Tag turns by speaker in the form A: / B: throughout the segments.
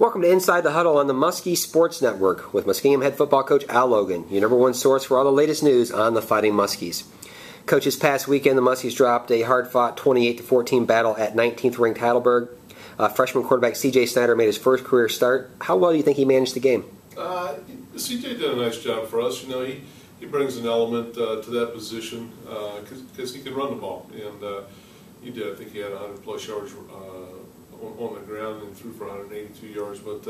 A: Welcome to Inside the Huddle on the Muskie Sports Network with Muskingum head football coach Logan, your #1 source for all the latest news on the Fighting Muskies. Coach, this past weekend the Muskies dropped a hard-fought 28-14 battle at 19th-ranked Heidelberg. Freshman quarterback C.J. Snyder made his first career start. How well do you think he managed the game?
B: C.J. did a nice job for us. You know, he brings an element to that position because he can run the ball, and he did. I think he had 100-plus yards on the ground and threw for 182 yards. But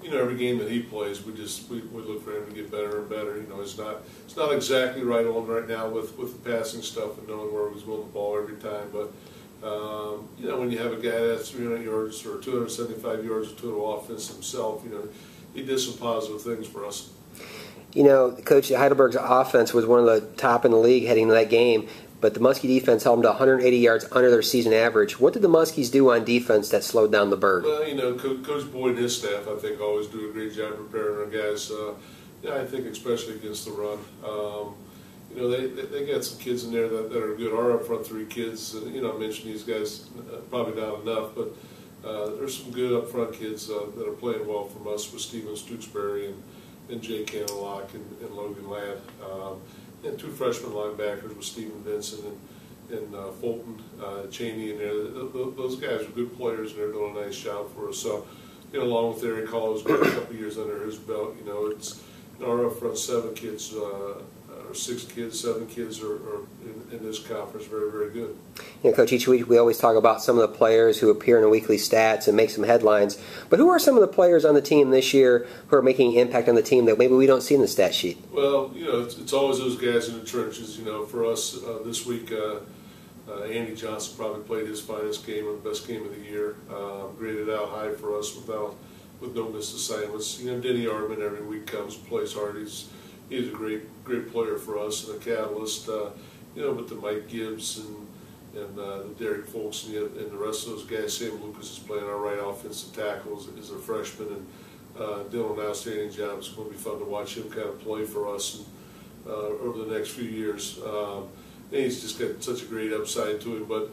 B: you know, every game that he plays, we look for him to get better and better. You know, it's not exactly right on right now with the passing stuff and knowing where he's going the ball every time. But you know, when you have a guy that's 300 yards or 275 yards of total offense himself, you know, he did some positive things for us.
A: You know, Coach, Heidelberg's offense was one of the top in the league heading into that game, but the Muskie defense held them to 180 yards under their season average. What did the Muskies do on defense that slowed down the Bird?
B: Well, you know, Coach Boyd and his staff, I think, always do a great job preparing our guys. Yeah, I think especially against the run. You know, they got some kids in there that are good. Our up front three kids, you know, I mentioned these guys, probably not enough, but there's some good up front kids that are playing well from us with Steven Stooksbury and Jay Canalock and Logan Ladd. And two freshman linebackers with Stephen Vincent and Fulton Cheney in there. Those guys are good players, and they're doing a nice job for us. So, you know, along with Eric Hall, who's got a couple of years under his belt, you know, it's our up front seven kids, or seven kids are in this conference very, very good.
A: You know, Coach, each week we always talk about some of the players who appear in the weekly stats and make some headlines. But who are some of the players on the team this year who are making an impact on the team that maybe we don't see in the stat sheet?
B: Well, you know, it's always those guys in the trenches. You know, for us this week, Andy Johnson probably played his finest game and best game of the year. Graded out high for us with no missed assignments. You know, Denny Ardman every week comes and plays hard. He's a great player for us and a catalyst. You know, with the Mike Gibbs and the Derek Folks and the rest of those guys. Sam Lucas is playing our right offensive tackle as a freshman, and doing an outstanding job. It's going to be fun to watch him kind of play for us over the next few years. And he's just got such a great upside to him. But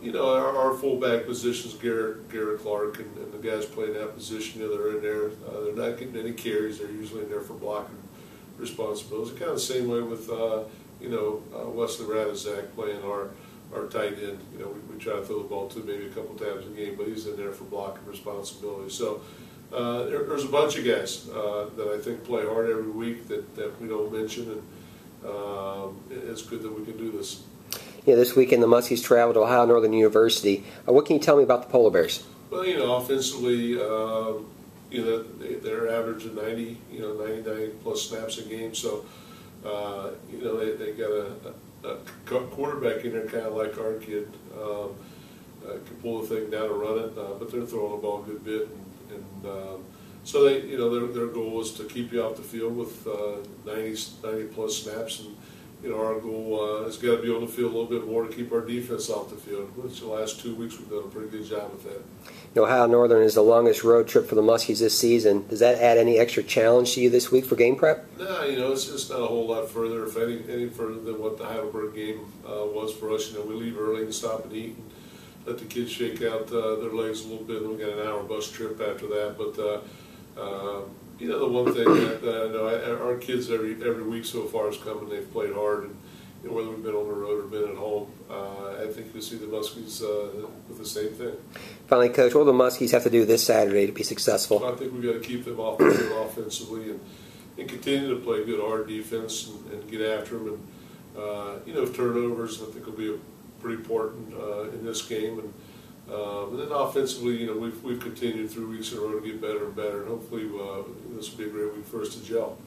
B: you know, our fullback positions, Garrett Clark and the guys playing that position, you know, they're in there. They're not getting any carries. They're usually in there for blocking responsibilities. Kind of the same way with you know, Wesley Radizak playing our tight end. You know, we try to throw the ball to maybe a couple times a game, but he's in there for blocking responsibilities. So there's a bunch of guys that I think play hard every week that we don't mention, and it's good that we can do this.
A: Yeah, this weekend the Muskies traveled to Ohio Northern University. What can you tell me about the Polar Bears?
B: Well, you know, offensively, you know, they're averaging 99 plus snaps a game. So, you know, they got a quarterback in there kind of like our kid. Can pull the thing down and run it, but they're throwing the ball a good bit. And so they, you know, their goal is to keep you off the field with 90 plus snaps. And you know, our goal has got to be on the field a little bit more to keep our defense off the field. Which the last 2 weeks we've done a pretty good job with that.
A: You know, Ohio Northern is the longest road trip for the Muskies this season. Does that add any extra challenge to you this week for game prep?
B: No, you know, it's not a whole lot further, if any further than what the Heidelberg game was for us. You know, we leave early and stop and eat and let the kids shake out their legs a little bit, and we got an hour bus trip after that. But you know, the one thing that I know, our kids every week so far has come and they've played hard, and you know, whether we've been on the road or been at home, I think you'll see the Muskies with the same thing.
A: Finally, Coach, what will the Muskies have to do this Saturday to be successful?
B: Well, I think we've got to keep them off the field offensively and continue to play good hard defense and get after them. And you know, turnovers I think will be pretty important in this game. And then offensively, you know, we've continued through weeks in a row to get better and better, and hopefully this will be a great week for us to gel.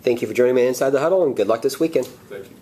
A: Thank you for joining me Inside the Huddle, and good luck this weekend.
B: Thank you.